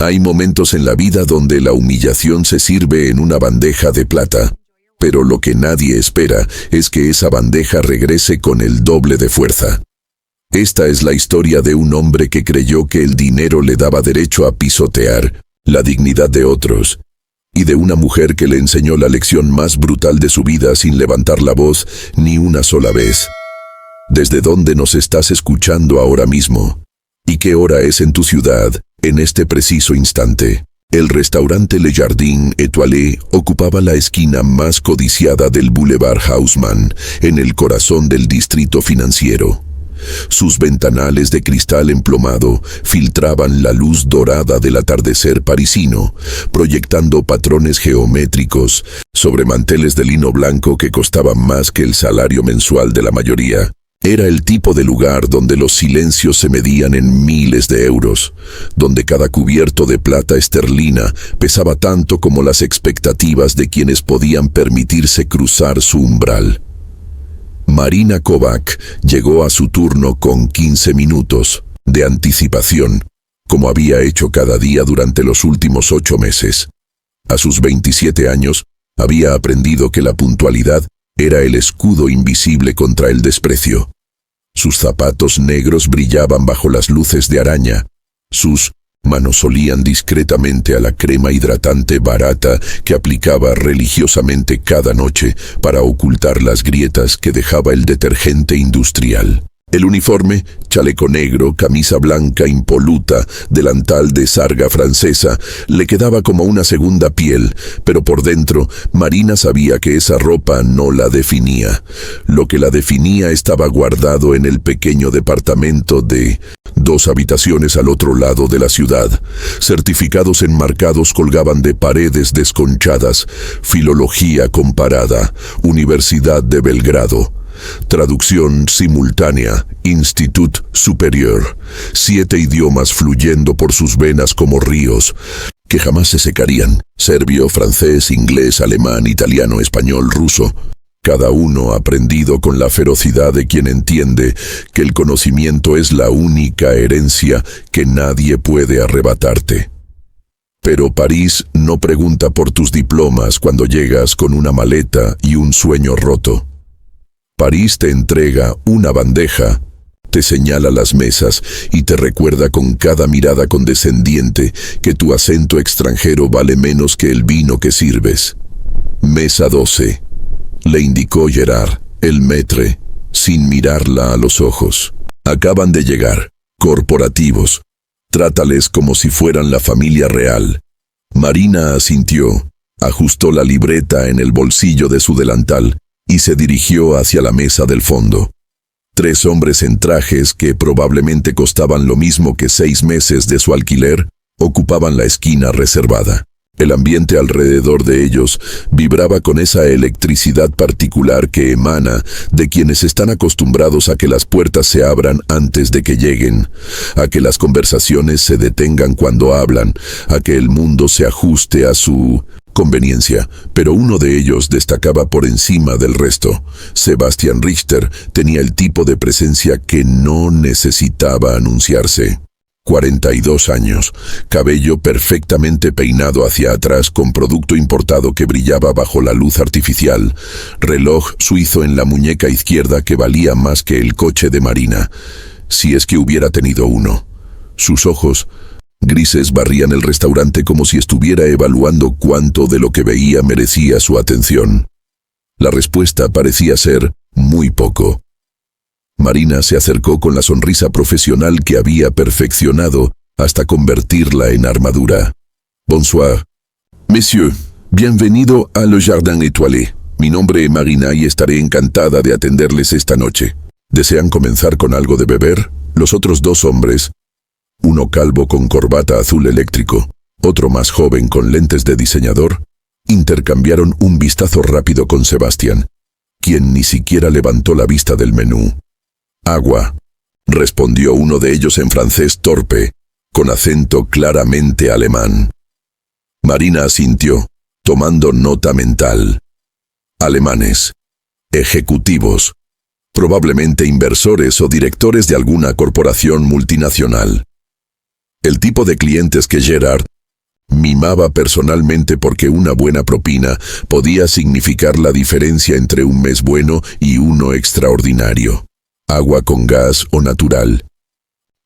Hay momentos en la vida donde la humillación se sirve en una bandeja de plata, pero lo que nadie espera es que esa bandeja regrese con el doble de fuerza. Esta es la historia de un hombre que creyó que el dinero le daba derecho a pisotear la dignidad de otros, y de una mujer que le enseñó la lección más brutal de su vida sin levantar la voz ni una sola vez. ¿Desde dónde nos estás escuchando ahora mismo? ¿Y qué hora es en tu ciudad, en este preciso instante? El restaurante Le Jardin Étoilé ocupaba la esquina más codiciada del Boulevard Haussmann, en el corazón del distrito financiero. Sus ventanales de cristal emplomado filtraban la luz dorada del atardecer parisino, proyectando patrones geométricos sobre manteles de lino blanco que costaban más que el salario mensual de la mayoría. Era el tipo de lugar donde los silencios se medían en miles de euros, donde cada cubierto de plata esterlina pesaba tanto como las expectativas de quienes podían permitirse cruzar su umbral. Marina Kovac llegó a su turno con 15 minutos de anticipación, como había hecho cada día durante los últimos 8 meses. A sus 27 años, había aprendido que la puntualidad era el escudo invisible contra el desprecio. Sus zapatos negros brillaban bajo las luces de araña. Sus manos olían discretamente a la crema hidratante barata que aplicaba religiosamente cada noche para ocultar las grietas que dejaba el detergente industrial. El uniforme, chaleco negro, camisa blanca impoluta, delantal de sarga francesa, le quedaba como una segunda piel, pero por dentro, Marina sabía que esa ropa no la definía. Lo que la definía estaba guardado en el pequeño departamento de 2 habitaciones al otro lado de la ciudad. Certificados enmarcados colgaban de paredes desconchadas. Filología comparada, Universidad de Belgrado. Traducción simultánea, Institut Superior. 7 idiomas fluyendo por sus venas como ríos, que jamás se secarían. Serbio, francés, inglés, alemán, italiano, español, ruso. Cada uno aprendido con la ferocidad de quien entiende que el conocimiento es la única herencia que nadie puede arrebatarte. Pero París no pregunta por tus diplomas cuando llegas con una maleta y un sueño roto. París te entrega una bandeja, te señala las mesas y te recuerda con cada mirada condescendiente que tu acento extranjero vale menos que el vino que sirves. Mesa 12, le indicó Gerard, el maître, sin mirarla a los ojos. Acaban de llegar, corporativos. Trátales como si fueran la familia real. Marina asintió, ajustó la libreta en el bolsillo de su delantal y se dirigió hacia la mesa del fondo. 3 hombres en trajes que probablemente costaban lo mismo que 6 meses de su alquiler ocupaban la esquina reservada. El ambiente alrededor de ellos vibraba con esa electricidad particular que emana de quienes están acostumbrados a que las puertas se abran antes de que lleguen, a que las conversaciones se detengan cuando hablan, a que el mundo se ajuste a su conveniencia, pero uno de ellos destacaba por encima del resto. Sebastian Richter tenía el tipo de presencia que no necesitaba anunciarse. 42 años, cabello perfectamente peinado hacia atrás con producto importado que brillaba bajo la luz artificial, reloj suizo en la muñeca izquierda que valía más que el coche de Marina, si es que hubiera tenido uno. Sus ojos grises barrían el restaurante como si estuviera evaluando cuánto de lo que veía merecía su atención. La respuesta parecía ser muy poco. Marina se acercó con la sonrisa profesional que había perfeccionado hasta convertirla en armadura. Bonsoir. Monsieur, bienvenido a Le Jardin Étoilé. Mi nombre es Marina y estaré encantada de atenderles esta noche. ¿Desean comenzar con algo de beber? Los otros 2 hombres, uno calvo con corbata azul eléctrico, otro más joven con lentes de diseñador, intercambiaron un vistazo rápido con Sebastián, quien ni siquiera levantó la vista del menú. «Agua», respondió uno de ellos en francés torpe, con acento claramente alemán. Marina asintió, tomando nota mental. Alemanes. Ejecutivos. Probablemente inversores o directores de alguna corporación multinacional. El tipo de clientes que Gerard mimaba personalmente porque una buena propina podía significar la diferencia entre un mes bueno y uno extraordinario. ¿Agua con gas o natural?,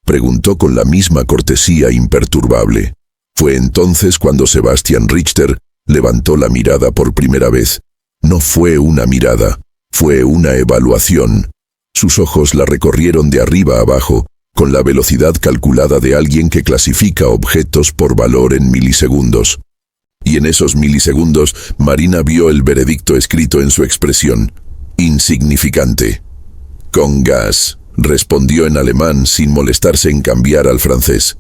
preguntó con la misma cortesía imperturbable. Fue entonces cuando Sebastian Richter levantó la mirada por primera vez. No fue una mirada, fue una evaluación. Sus ojos la recorrieron de arriba a abajo, con la velocidad calculada de alguien que clasifica objetos por valor en milisegundos. Y en esos milisegundos, Marina vio el veredicto escrito en su expresión: insignificante. Con gas, respondió en alemán sin molestarse en cambiar al francés.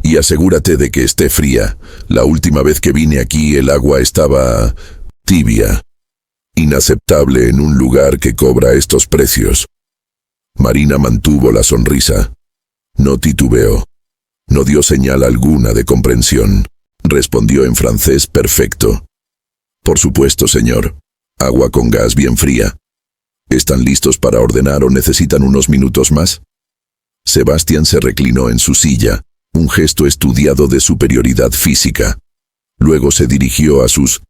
Y asegúrate de que esté fría. La última vez que vine aquí el agua estaba tibia. Inaceptable en un lugar que cobra estos precios. Marina mantuvo la sonrisa. No titubeó. No dio señal alguna de comprensión. Respondió en francés perfecto. Por supuesto, señor. Agua con gas bien fría. ¿Están listos para ordenar o necesitan unos minutos más? Sebastián se reclinó en su silla, un gesto estudiado de superioridad física. Luego se dirigió a sus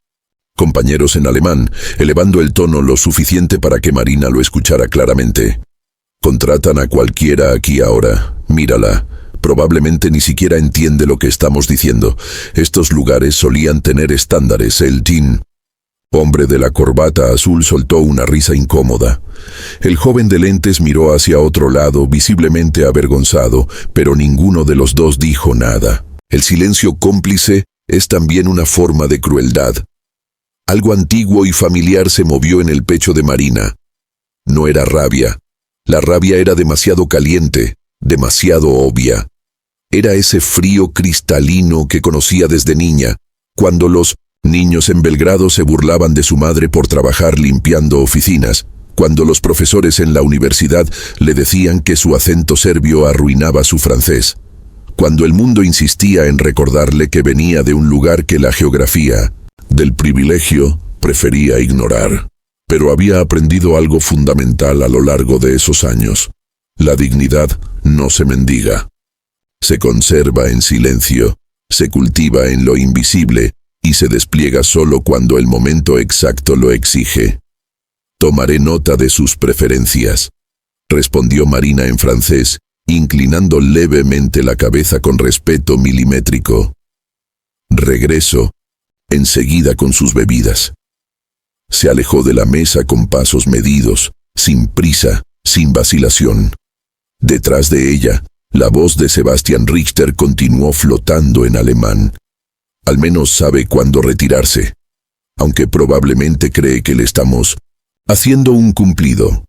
compañeros en alemán, elevando el tono lo suficiente para que Marina lo escuchara claramente. Contratan a cualquiera aquí ahora. Mírala. Probablemente ni siquiera entiende lo que estamos diciendo. Estos lugares solían tener estándares. El hombre de la corbata azul soltó una risa incómoda. El joven de lentes miró hacia otro lado, visiblemente avergonzado, pero ninguno de los dos dijo nada. El silencio cómplice es también una forma de crueldad. Algo antiguo y familiar se movió en el pecho de Marina. No era rabia. La rabia era demasiado caliente, demasiado obvia. Era ese frío cristalino que conocía desde niña, cuando los niños en Belgrado se burlaban de su madre por trabajar limpiando oficinas, cuando los profesores en la universidad le decían que su acento serbio arruinaba su francés, cuando el mundo insistía en recordarle que venía de un lugar que la geografía del privilegio prefería ignorar. Pero había aprendido algo fundamental a lo largo de esos años. La dignidad no se mendiga. Se conserva en silencio, se cultiva en lo invisible y se despliega solo cuando el momento exacto lo exige. Tomaré nota de sus preferencias, respondió Marina en francés, inclinando levemente la cabeza con respeto milimétrico. Regreso enseguida con sus bebidas. Se alejó de la mesa con pasos medidos, sin prisa, sin vacilación. Detrás de ella, la voz de Sebastian Richter continuó flotando en alemán. Al menos sabe cuándo retirarse, aunque probablemente cree que le estamos haciendo un cumplido.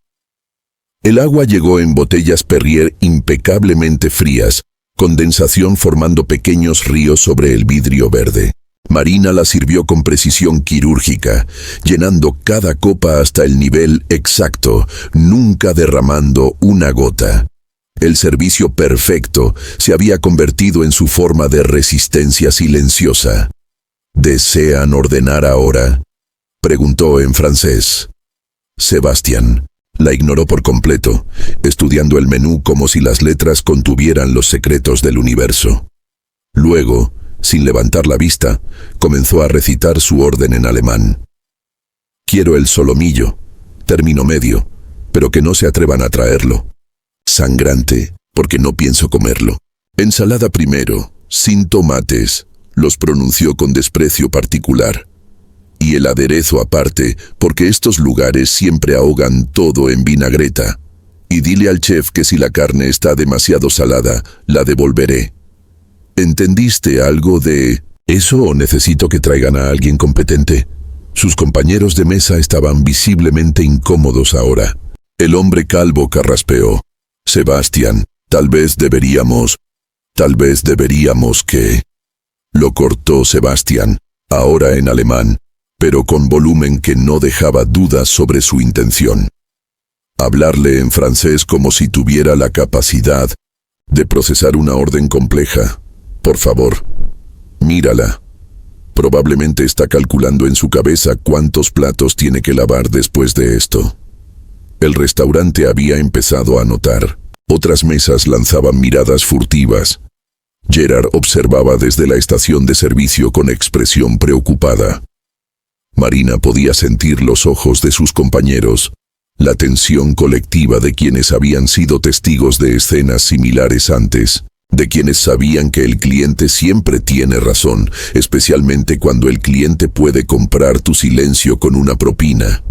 El agua llegó en botellas Perrier impecablemente frías, condensación formando pequeños ríos sobre el vidrio verde. Marina la sirvió con precisión quirúrgica, llenando cada copa hasta el nivel exacto, nunca derramando una gota. El servicio perfecto se había convertido en su forma de resistencia silenciosa. ¿Desean ordenar ahora?, preguntó en francés. Sebastián la ignoró por completo, estudiando el menú como si las letras contuvieran los secretos del universo. Luego, sin levantar la vista, comenzó a recitar su orden en alemán. Quiero el solomillo, término medio, pero que no se atrevan a traerlo. Sangrante, porque no pienso comerlo. Ensalada primero, sin tomates, los pronunció con desprecio particular. Y el aderezo aparte, porque estos lugares siempre ahogan todo en vinagreta. Y dile al chef que si la carne está demasiado salada, la devolveré. ¿Entendiste algo de eso o necesito que traigan a alguien competente? Sus compañeros de mesa estaban visiblemente incómodos ahora. El hombre calvo carraspeó. Sebastián, tal vez deberíamos que... Lo cortó Sebastián, ahora en alemán, pero con volumen que no dejaba dudas sobre su intención. Hablarle en francés como si tuviera la capacidad de procesar una orden compleja. Por favor, mírala. Probablemente está calculando en su cabeza cuántos platos tiene que lavar después de esto. El restaurante había empezado a notar. Otras mesas lanzaban miradas furtivas. Gerard observaba desde la estación de servicio con expresión preocupada. Marina podía sentir los ojos de sus compañeros, la tensión colectiva de quienes habían sido testigos de escenas similares antes, de quienes sabían que el cliente siempre tiene razón, especialmente cuando el cliente puede comprar tu silencio con una propina.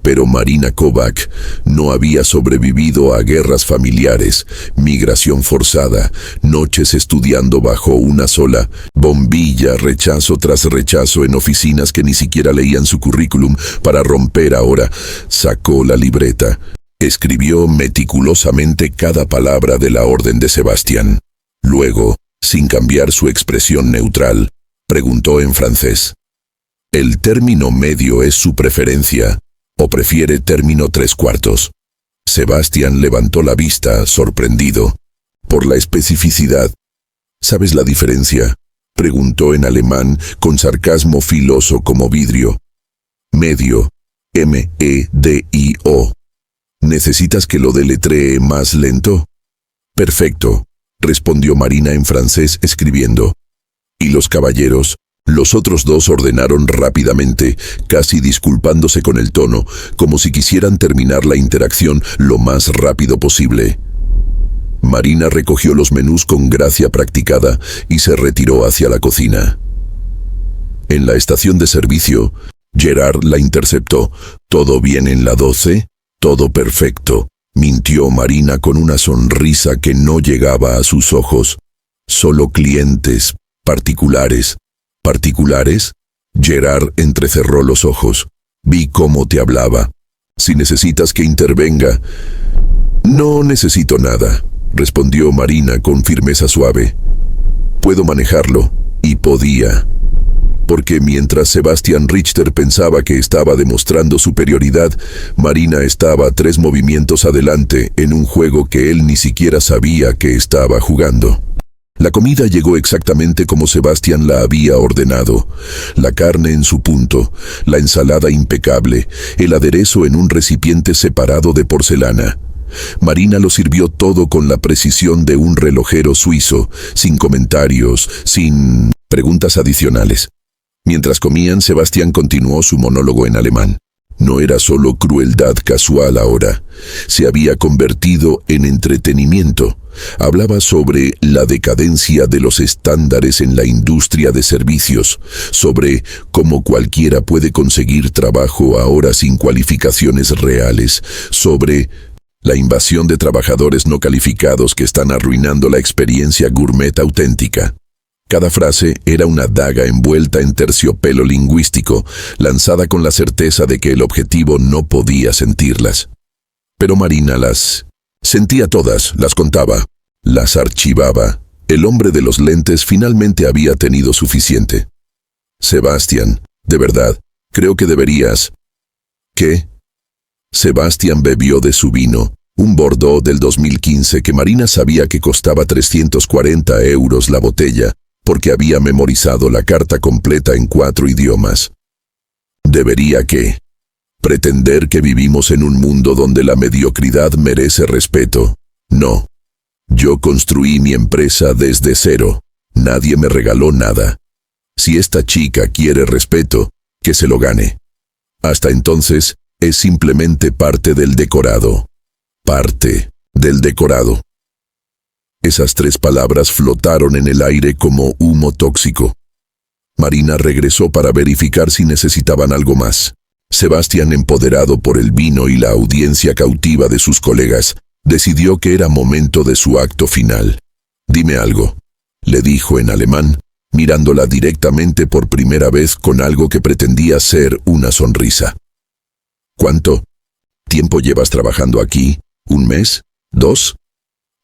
Pero Marina Kovac no había sobrevivido a guerras familiares, migración forzada, noches estudiando bajo una sola bombilla, rechazo tras rechazo en oficinas que ni siquiera leían su currículum para romper ahora. Sacó la libreta. Escribió meticulosamente cada palabra de la orden de Sebastián. Luego, sin cambiar su expresión neutral, preguntó en francés: ¿el término medio es su preferencia o prefiere término 3/4? Sebastián levantó la vista, sorprendido por la especificidad. ¿Sabes la diferencia?, preguntó en alemán con sarcasmo filoso como vidrio. Medio, M-E-D-I-O. ¿Necesitas que lo deletree más lento? Perfecto, respondió Marina en francés escribiendo. ¿Y los caballeros? Los otros dos ordenaron rápidamente, casi disculpándose con el tono, como si quisieran terminar la interacción lo más rápido posible. Marina recogió los menús con gracia practicada y se retiró hacia la cocina. En la estación de servicio, Gerard la interceptó. ¿Todo bien en la 12? Todo perfecto, mintió Marina con una sonrisa que no llegaba a sus ojos. Solo clientes, particulares. ¿Particulares? Gerard entrecerró los ojos. Vi cómo te hablaba. Si necesitas que intervenga. No necesito nada, respondió Marina con firmeza suave. Puedo manejarlo, y podía. Porque mientras Sebastian Richter pensaba que estaba demostrando superioridad, Marina estaba 3 movimientos adelante en un juego que él ni siquiera sabía que estaba jugando. La comida llegó exactamente como Sebastián la había ordenado. La carne en su punto, la ensalada impecable, el aderezo en un recipiente separado de porcelana. Marina lo sirvió todo con la precisión de un relojero suizo, sin comentarios, sin preguntas adicionales. Mientras comían, Sebastián continuó su monólogo en alemán. No era solo crueldad casual ahora, se había convertido en entretenimiento. Hablaba sobre la decadencia de los estándares en la industria de servicios, sobre cómo cualquiera puede conseguir trabajo ahora sin cualificaciones reales, sobre la invasión de trabajadores no calificados que están arruinando la experiencia gourmet auténtica. Cada frase era una daga envuelta en terciopelo lingüístico, lanzada con la certeza de que el objetivo no podía sentirlas. Pero Marina las sentía todas, las contaba, las archivaba. El hombre de los lentes finalmente había tenido suficiente. Sebastián, de verdad, creo que deberías... ¿Qué? Sebastián bebió de su vino, un Bordeaux del 2015 que Marina sabía que costaba 340 euros la botella, porque había memorizado la carta completa en 4 idiomas. ¿Debería qué? ¿Pretender que vivimos en un mundo donde la mediocridad merece respeto? No. Yo construí mi empresa desde cero. Nadie me regaló nada. Si esta chica quiere respeto, que se lo gane. Hasta entonces, es simplemente parte del decorado. Parte del decorado. Esas 3 palabras flotaron en el aire como humo tóxico. Marina regresó para verificar si necesitaban algo más. Sebastián, empoderado por el vino y la audiencia cautiva de sus colegas, decidió que era momento de su acto final. «Dime algo», le dijo en alemán, mirándola directamente por primera vez con algo que pretendía ser una sonrisa. «¿Cuánto tiempo llevas trabajando aquí? ¿1 mes? ¿2?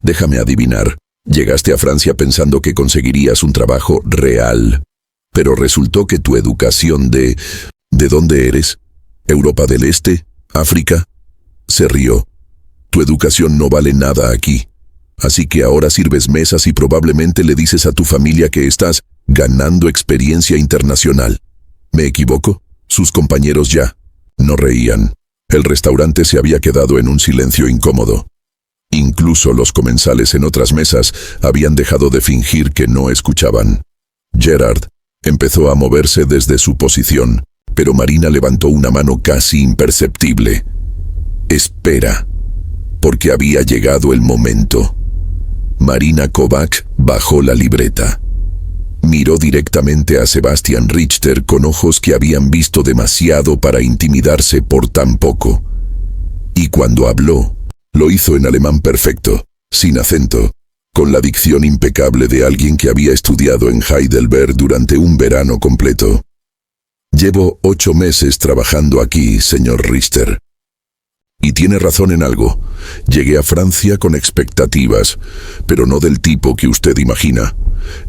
Déjame adivinar, llegaste a Francia pensando que conseguirías un trabajo real, pero resultó que tu educación ¿De dónde eres? ¿Europa del Este? ¿África?» Se rió. «Tu educación no vale nada aquí. Así que ahora sirves mesas y probablemente le dices a tu familia que estás ganando experiencia internacional. ¿Me equivoco?» Sus compañeros ya no reían. El restaurante se había quedado en un silencio incómodo. Incluso los comensales en otras mesas habían dejado de fingir que no escuchaban. Gerard empezó a moverse desde su posición, pero Marina levantó una mano casi imperceptible. Espera, porque había llegado el momento. Marina Kovac bajó la libreta. Miró directamente a Sebastian Richter con ojos que habían visto demasiado para intimidarse por tan poco. Y cuando habló, lo hizo en alemán perfecto, sin acento, con la dicción impecable de alguien que había estudiado en Heidelberg durante un verano completo. Llevo 8 meses trabajando aquí, señor Richter. Y tiene razón en algo. Llegué a Francia con expectativas, pero no del tipo que usted imagina.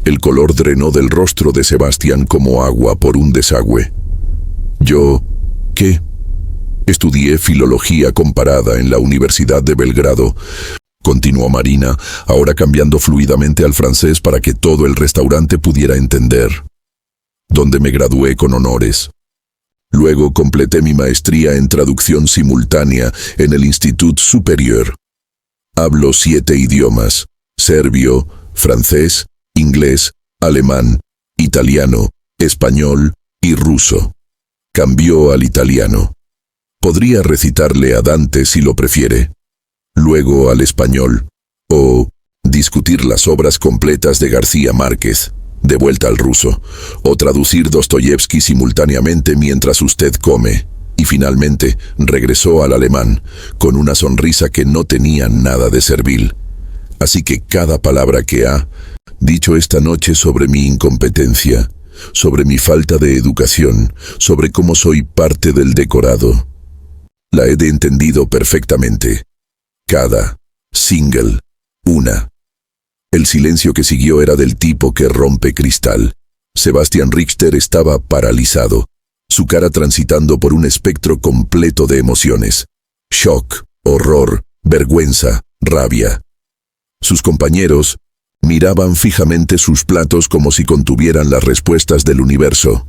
El color drenó del rostro de Sebastián como agua por un desagüe. ¿Qué? Estudié filología comparada en la Universidad de Belgrado, continuó Marina, ahora cambiando fluidamente al francés para que todo el restaurante pudiera entender. Donde me gradué con honores. Luego completé mi maestría en traducción simultánea en el Institut Supérieur. Hablo 7 idiomas: serbio, francés, inglés, alemán, italiano, español y ruso. Cambió al italiano. Podría recitarle a Dante si lo prefiere. Luego al español. O discutir las obras completas de García Márquez. De vuelta al ruso. O traducir Dostoyevsky simultáneamente mientras usted come. Y finalmente regresó al alemán, con una sonrisa que no tenía nada de servil. Así que cada palabra que ha dicho esta noche sobre mi incompetencia, sobre mi falta de educación, sobre cómo soy parte del decorado, la he entendido perfectamente. Cada single, una. El silencio que siguió era del tipo que rompe cristal. Sebastian Richter estaba paralizado, su cara transitando por un espectro completo de emociones. Shock, horror, vergüenza, rabia. Sus compañeros miraban fijamente sus platos como si contuvieran las respuestas del universo.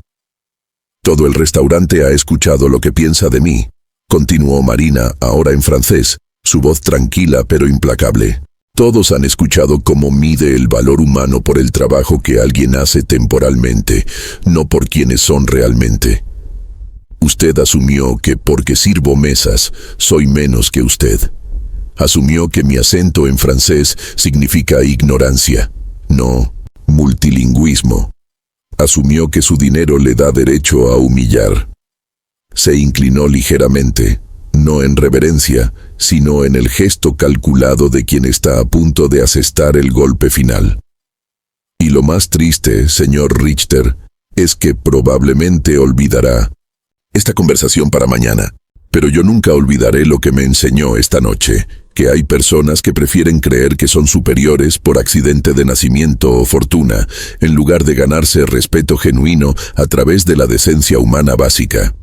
Todo el restaurante ha escuchado lo que piensa de mí, continuó Marina, ahora en francés, su voz tranquila pero implacable. Todos han escuchado cómo mide el valor humano por el trabajo que alguien hace temporalmente, no por quienes son realmente. Usted asumió que porque sirvo mesas, soy menos que usted. Asumió que mi acento en francés significa ignorancia, no multilingüismo. Asumió que su dinero le da derecho a humillar. Se inclinó ligeramente, no en reverencia, sino en el gesto calculado de quien está a punto de asestar el golpe final. Y lo más triste, señor Richter, es que probablemente olvidará esta conversación para mañana. Pero yo nunca olvidaré lo que me enseñó esta noche, que hay personas que prefieren creer que son superiores por accidente de nacimiento o fortuna, en lugar de ganarse respeto genuino a través de la decencia humana básica.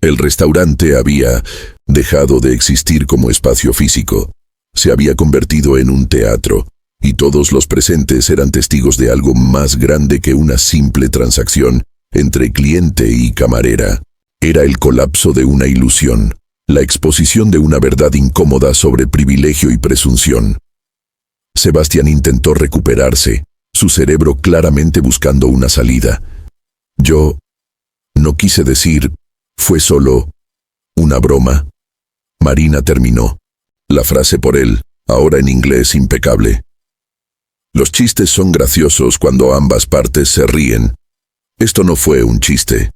El restaurante había dejado de existir como espacio físico. Se había convertido en un teatro, y todos los presentes eran testigos de algo más grande que una simple transacción entre cliente y camarera. Era el colapso de una ilusión, la exposición de una verdad incómoda sobre privilegio y presunción. Sebastián intentó recuperarse, su cerebro claramente buscando una salida. Yo no quise decir, fue solo una broma. Marina terminó la frase por él, ahora en inglés impecable. Los chistes son graciosos cuando ambas partes se ríen. Esto no fue un chiste.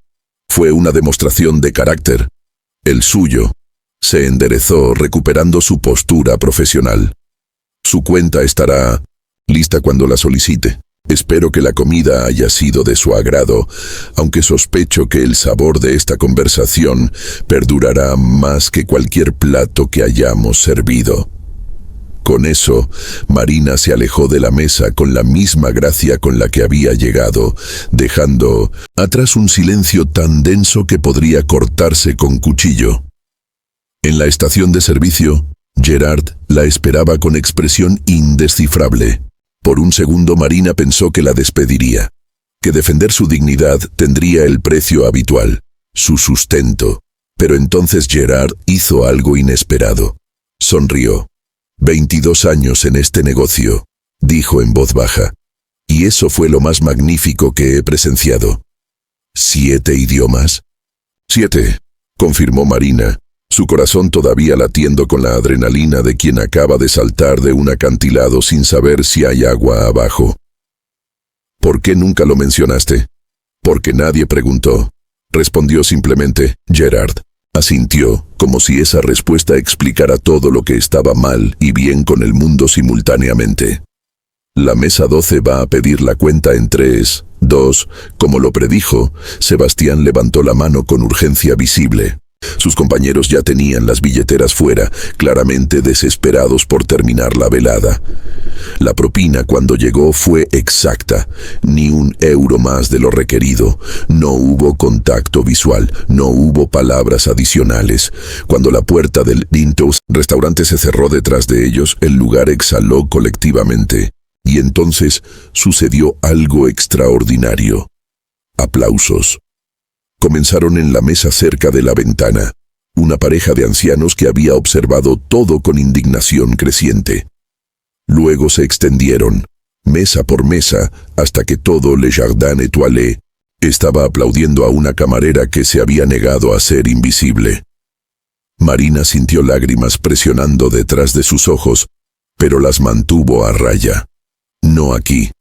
Fue una demostración de carácter. El suyo. Se enderezó recuperando su postura profesional. Su cuenta estará lista cuando la solicite. Espero que la comida haya sido de su agrado, aunque sospecho que el sabor de esta conversación perdurará más que cualquier plato que hayamos servido. Con eso, Marina se alejó de la mesa con la misma gracia con la que había llegado, dejando atrás un silencio tan denso que podría cortarse con cuchillo. En la estación de servicio, Gerard la esperaba con expresión indescifrable. Por un segundo Marina pensó que la despediría, que defender su dignidad tendría el precio habitual, su sustento. Pero entonces Gerard hizo algo inesperado. Sonrió. 22 años en este negocio, dijo en voz baja. Y eso fue lo más magnífico que he presenciado. ¿7 idiomas? 7, confirmó Marina, su corazón todavía latiendo con la adrenalina de quien acaba de saltar de un acantilado sin saber si hay agua abajo. ¿Por qué nunca lo mencionaste? Porque nadie preguntó. Respondió simplemente, Gerard. Asintió, como si esa respuesta explicara todo lo que estaba mal y bien con el mundo simultáneamente. La mesa 12 va a pedir la cuenta en 3, 2, como lo predijo, Sebastián levantó la mano con urgencia visible. Sus compañeros ya tenían las billeteras fuera, claramente desesperados por terminar la velada. La propina cuando llegó fue exacta, ni un euro más de lo requerido. No hubo contacto visual, no hubo palabras adicionales. Cuando la puerta del Dintos restaurante se cerró detrás de ellos, el lugar exhaló colectivamente. Y entonces sucedió algo extraordinario. Aplausos. Comenzaron en la mesa cerca de la ventana, una pareja de ancianos que había observado todo con indignación creciente. Luego se extendieron, mesa por mesa, hasta que todo Le Jardin Étoilé estaba aplaudiendo a una camarera que se había negado a ser invisible. Marina sintió lágrimas presionando detrás de sus ojos, pero las mantuvo a raya. No aquí.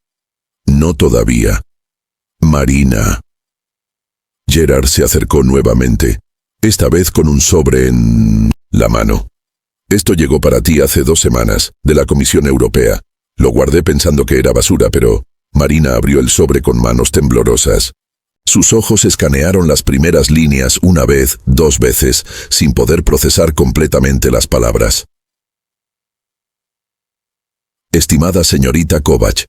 No todavía. Marina. Gerard se acercó nuevamente, esta vez con un sobre en la mano. Esto llegó para ti hace 2 semanas, de la Comisión Europea. Lo guardé pensando que era basura, pero Marina abrió el sobre con manos temblorosas. Sus ojos escanearon las primeras líneas 1 vez, 2 veces, sin poder procesar completamente las palabras. Estimada señorita Kovacs,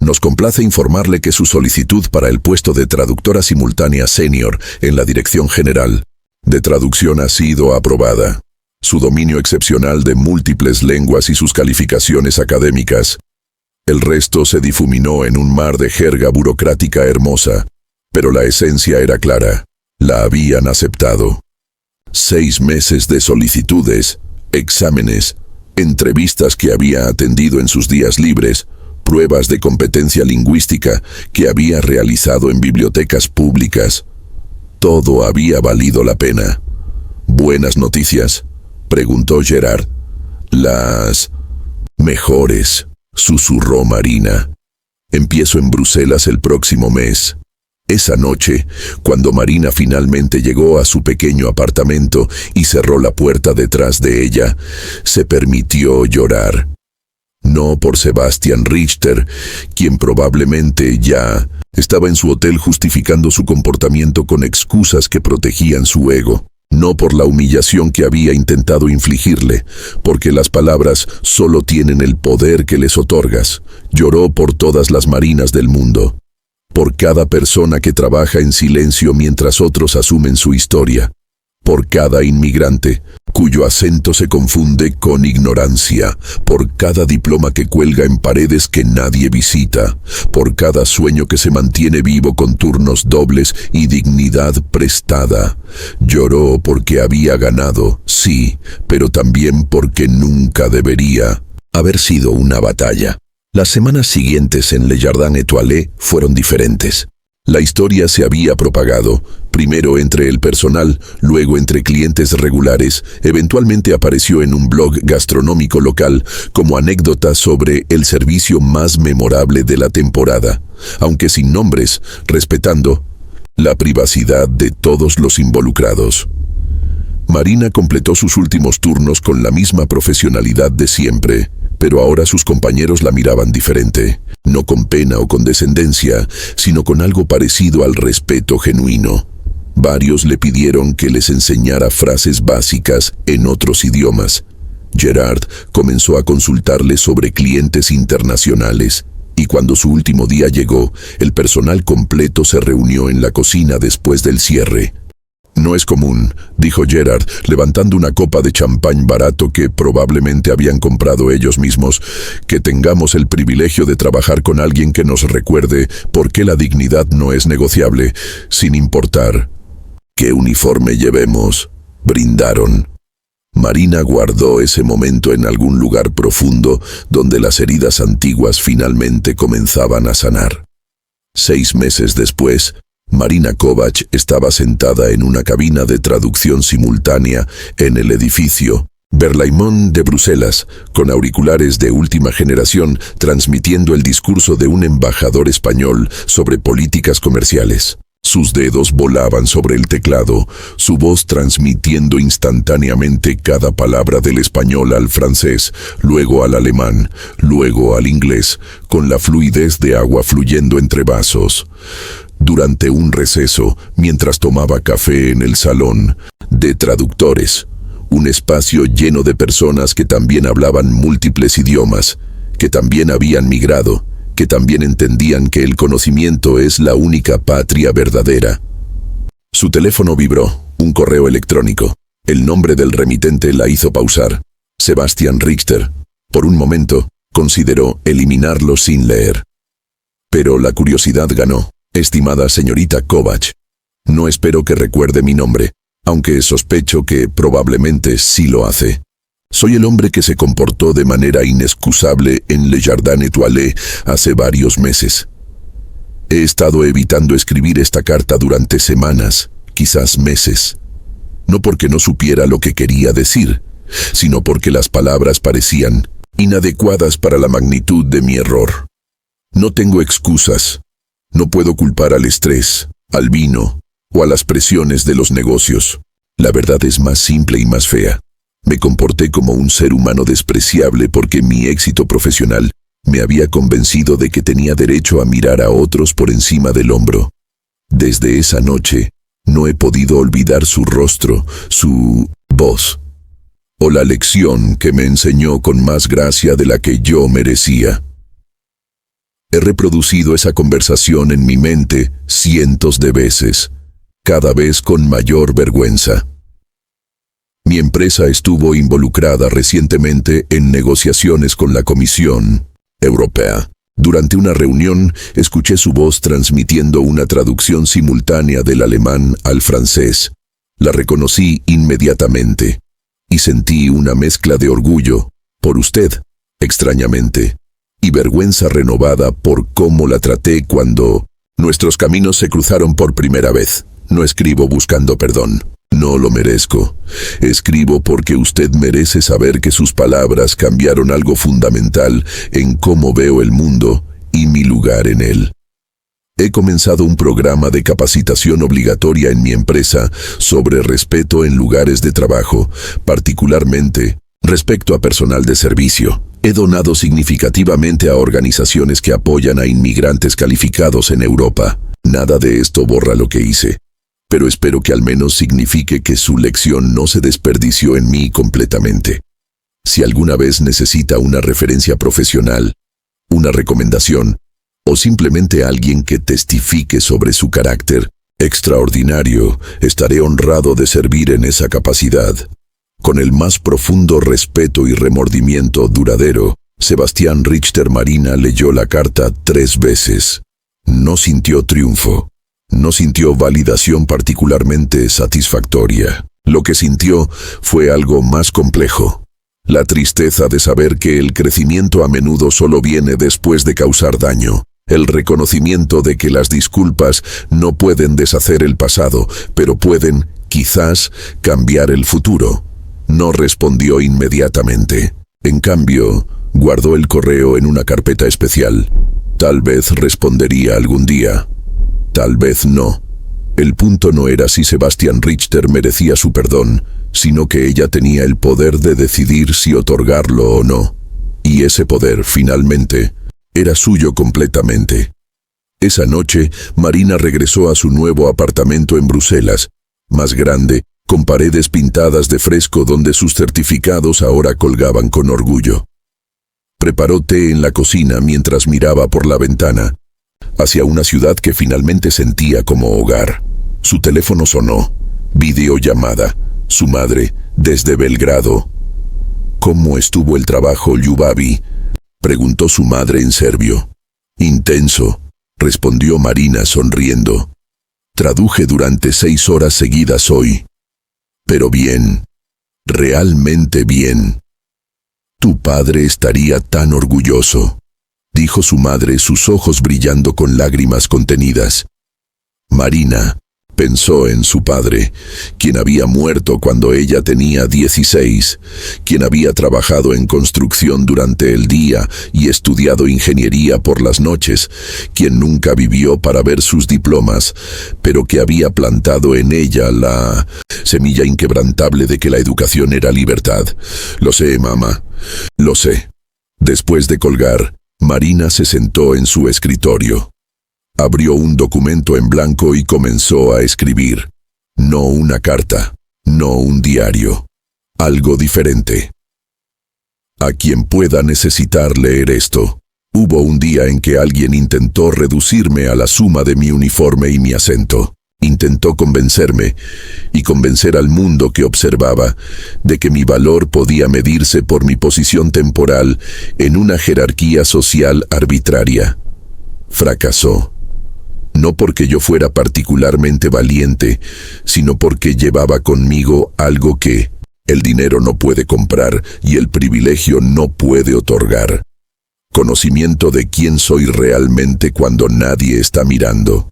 nos complace informarle que su solicitud para el puesto de traductora simultánea senior en la Dirección General de Traducción ha sido aprobada. Su dominio excepcional de múltiples lenguas y sus calificaciones académicas. El resto se difuminó en un mar de jerga burocrática hermosa, pero la esencia era clara. La habían aceptado. 6 meses de solicitudes, exámenes, entrevistas que había atendido en sus días libres, pruebas de competencia lingüística que había realizado en bibliotecas públicas. Todo había valido la pena. ¿Buenas noticias?, preguntó Gerard. Las mejores, susurró Marina. Empiezo en Bruselas el próximo mes. Esa noche, cuando Marina finalmente llegó a su pequeño apartamento y cerró la puerta detrás de ella, se permitió llorar. No por Sebastian Richter, quien probablemente ya estaba en su hotel justificando su comportamiento con excusas que protegían su ego. No por la humillación que había intentado infligirle, porque las palabras solo tienen el poder que les otorgas. Lloró por todas las Marinas del mundo. Por cada persona que trabaja en silencio mientras otros asumen su historia. Por cada inmigrante cuyo acento se confunde con ignorancia, por cada diploma que cuelga en paredes que nadie visita, por cada sueño que se mantiene vivo con turnos dobles y dignidad prestada. Lloró porque había ganado, sí, pero también porque nunca debería haber sido una batalla. Las semanas siguientes en Le Jardin Étoilé fueron diferentes. La historia se había propagado, primero entre el personal, luego entre clientes regulares, eventualmente apareció en un blog gastronómico local como anécdota sobre el servicio más memorable de la temporada, aunque sin nombres, respetando la privacidad de todos los involucrados. Marina completó sus últimos turnos con la misma profesionalidad de siempre, pero ahora sus compañeros la miraban diferente, no con pena o condescendencia, sino con algo parecido al respeto genuino. Varios le pidieron que les enseñara frases básicas en otros idiomas. Gerard comenzó a consultarle sobre clientes internacionales, y cuando su último día llegó, el personal completo se reunió en la cocina después del cierre. No es común, dijo Gerard, levantando una copa de champán barato que probablemente habían comprado ellos mismos, que tengamos el privilegio de trabajar con alguien que nos recuerde por qué la dignidad no es negociable, sin importar qué uniforme llevemos. Brindaron. Marina guardó ese momento en algún lugar profundo donde las heridas antiguas finalmente comenzaban a sanar. 6 meses después, Marina Kovač estaba sentada en una cabina de traducción simultánea en el edificio Berlaymont de Bruselas, con auriculares de última generación transmitiendo el discurso de un embajador español sobre políticas comerciales. Sus dedos volaban sobre el teclado, su voz transmitiendo instantáneamente cada palabra del español al francés, luego al alemán, luego al inglés, con la fluidez de agua fluyendo entre vasos. Durante un receso, mientras tomaba café en el salón de traductores, un espacio lleno de personas que también hablaban múltiples idiomas, que también habían migrado, que también entendían que el conocimiento es la única patria verdadera. Su teléfono vibró, un correo electrónico. El nombre del remitente la hizo pausar. Sebastian Richter. Por un momento, consideró eliminarlo sin leer. Pero la curiosidad ganó. Estimada señorita Kovač, no espero que recuerde mi nombre, aunque sospecho que probablemente sí lo hace. Soy el hombre que se comportó de manera inexcusable en Le Jardin Étoilé hace varios meses. He estado evitando escribir esta carta durante semanas, quizás meses. No porque no supiera lo que quería decir, sino porque las palabras parecían inadecuadas para la magnitud de mi error. No tengo excusas. No puedo culpar al estrés, al vino o a las presiones de los negocios. La verdad es más simple y más fea. Me comporté como un ser humano despreciable porque mi éxito profesional me había convencido de que tenía derecho a mirar a otros por encima del hombro. Desde esa noche, no he podido olvidar su rostro, su voz, o la lección que me enseñó con más gracia de la que yo merecía. He reproducido esa conversación en mi mente cientos de veces, cada vez con mayor vergüenza. Mi empresa estuvo involucrada recientemente en negociaciones con la Comisión Europea. Durante una reunión, escuché su voz transmitiendo una traducción simultánea del alemán al francés. La reconocí inmediatamente y sentí una mezcla de orgullo por usted, extrañamente, y vergüenza renovada por cómo la traté cuando nuestros caminos se cruzaron por primera vez. No escribo buscando perdón. No lo merezco. Escribo porque usted merece saber que sus palabras cambiaron algo fundamental en cómo veo el mundo y mi lugar en él. He comenzado un programa de capacitación obligatoria en mi empresa sobre respeto en lugares de trabajo, particularmente respecto a personal de servicio. He donado significativamente a organizaciones que apoyan a inmigrantes calificados en Europa. Nada de esto borra lo que hice, pero espero que al menos signifique que su lección no se desperdició en mí completamente. Si alguna vez necesita una referencia profesional, una recomendación, o simplemente alguien que testifique sobre su carácter extraordinario, estaré honrado de servir en esa capacidad. Con el más profundo respeto y remordimiento duradero, Sebastian Richter. Marina leyó la carta 3 veces. No sintió triunfo. No sintió validación particularmente satisfactoria. Lo que sintió fue algo más complejo. La tristeza de saber que el crecimiento a menudo solo viene después de causar daño. El reconocimiento de que las disculpas no pueden deshacer el pasado, pero pueden, quizás, cambiar el futuro. No respondió inmediatamente. En cambio, guardó el correo en una carpeta especial. Tal vez respondería algún día. Tal vez no. El punto no era si Sebastian Richter merecía su perdón, sino que ella tenía el poder de decidir si otorgarlo o no. Y ese poder, finalmente, era suyo completamente. Esa noche, Marina regresó a su nuevo apartamento en Bruselas, más grande, con paredes pintadas de fresco donde sus certificados ahora colgaban con orgullo. Preparó té en la cocina mientras miraba por la ventana, hacia una ciudad que finalmente sentía como hogar. Su teléfono sonó. Videollamada. Su madre, desde Belgrado. ¿Cómo estuvo el trabajo, Ljubavi?, preguntó su madre en serbio. Intenso, respondió Marina sonriendo. Traduje durante 6 horas seguidas hoy. Pero bien. realmente bien. Tu padre estaría tan orgulloso, dijo su madre, sus ojos brillando con lágrimas contenidas. Marina pensó en su padre, quien había muerto cuando ella tenía 16, quien había trabajado en construcción durante el día y estudiado ingeniería por las noches, quien nunca vivió para ver sus diplomas, pero que había plantado en ella la semilla inquebrantable de que la educación era libertad. Lo sé, mamá, lo sé. Después de colgar, Marina se sentó en su escritorio. Abrió un documento en blanco y comenzó a escribir. No una carta, no un diario. Algo diferente. A quien pueda necesitar leer esto. Hubo un día en que alguien intentó reducirme a la suma de mi uniforme y mi acento. Intentó convencerme, y convencer al mundo que observaba, de que mi valor podía medirse por mi posición temporal en una jerarquía social arbitraria. Fracasó. No porque yo fuera particularmente valiente, sino porque llevaba conmigo algo que el dinero no puede comprar y el privilegio no puede otorgar. Conocimiento de quién soy realmente cuando nadie está mirando.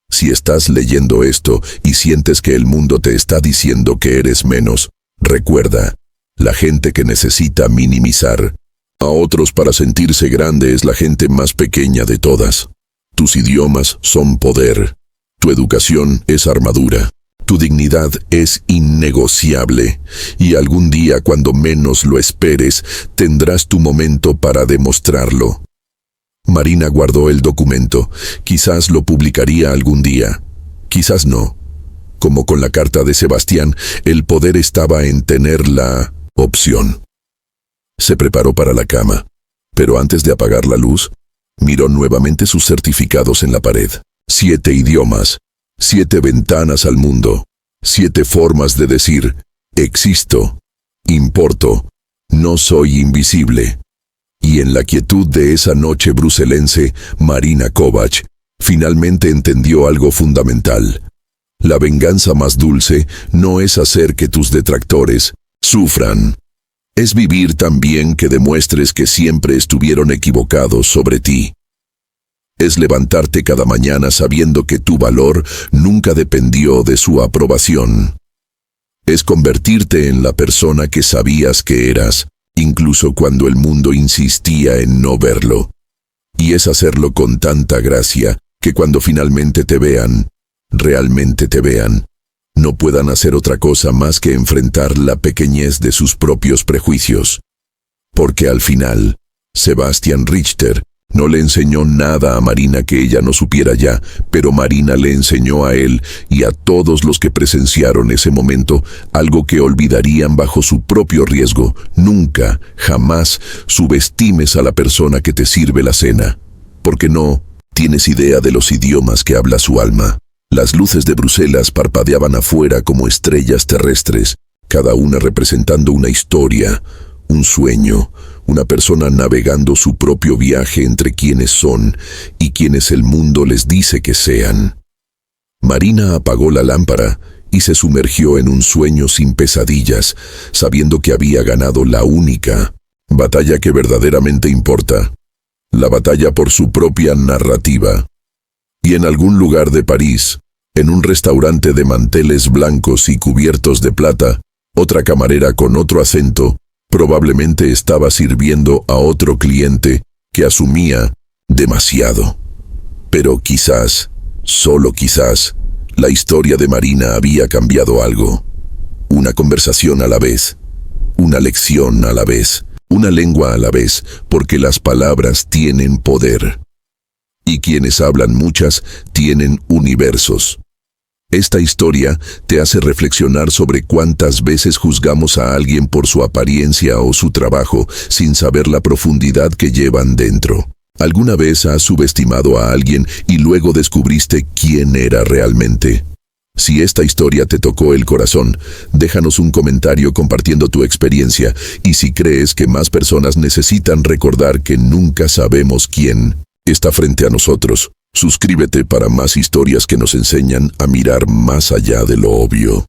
Si estás leyendo esto y sientes que el mundo te está diciendo que eres menos, recuerda, la gente que necesita minimizar a otros para sentirse grande es la gente más pequeña de todas. Tus idiomas son poder. Tu educación es armadura. Tu dignidad es innegociable. Y algún día, cuando menos lo esperes, tendrás tu momento para demostrarlo. Marina guardó el documento. Quizás lo publicaría algún día. Quizás no. Como con la carta de Sebastián, el poder estaba en tener la opción. Se preparó para la cama, pero antes de apagar la luz, miró nuevamente sus certificados en la pared. 7 idiomas, 7 ventanas al mundo, 7 formas de decir, existo, importo, no soy invisible. Y en la quietud de esa noche bruselense, Marina Kovač finalmente entendió algo fundamental. La venganza más dulce no es hacer que tus detractores sufran. Es vivir tan bien que demuestres que siempre estuvieron equivocados sobre ti. Es levantarte cada mañana sabiendo que tu valor nunca dependió de su aprobación. Es convertirte en la persona que sabías que eras, incluso cuando el mundo insistía en no verlo. Y es hacerlo con tanta gracia que cuando finalmente te vean, realmente te vean, no puedan hacer otra cosa más que enfrentar la pequeñez de sus propios prejuicios. Porque al final, Sebastian Richter no le enseñó nada a Marina que ella no supiera ya, pero Marina le enseñó a él y a todos los que presenciaron ese momento algo que olvidarían bajo su propio riesgo. Nunca, jamás subestimes a la persona que te sirve la cena, porque no tienes idea de los idiomas que habla su alma. Las luces de Bruselas parpadeaban afuera como estrellas terrestres, cada una representando una historia, un sueño, una persona navegando su propio viaje entre quienes son y quienes el mundo les dice que sean. Marina apagó la lámpara y se sumergió en un sueño sin pesadillas, sabiendo que había ganado la única batalla que verdaderamente importa, la batalla por su propia narrativa. Y en algún lugar de París, en un restaurante de manteles blancos y cubiertos de plata, otra camarera con otro acento probablemente estaba sirviendo a otro cliente que asumía demasiado. Pero quizás, solo quizás, la historia de Marina había cambiado algo. Una conversación a la vez, una lección a la vez, una lengua a la vez, porque las palabras tienen poder. Y quienes hablan muchas tienen universos. Esta historia te hace reflexionar sobre cuántas veces juzgamos a alguien por su apariencia o su trabajo sin saber la profundidad que llevan dentro. ¿Alguna vez has subestimado a alguien y luego descubriste quién era realmente? Si esta historia te tocó el corazón, déjanos un comentario compartiendo tu experiencia, y si crees que más personas necesitan recordar que nunca sabemos quién está frente a nosotros, suscríbete para más historias que nos enseñan a mirar más allá de lo obvio.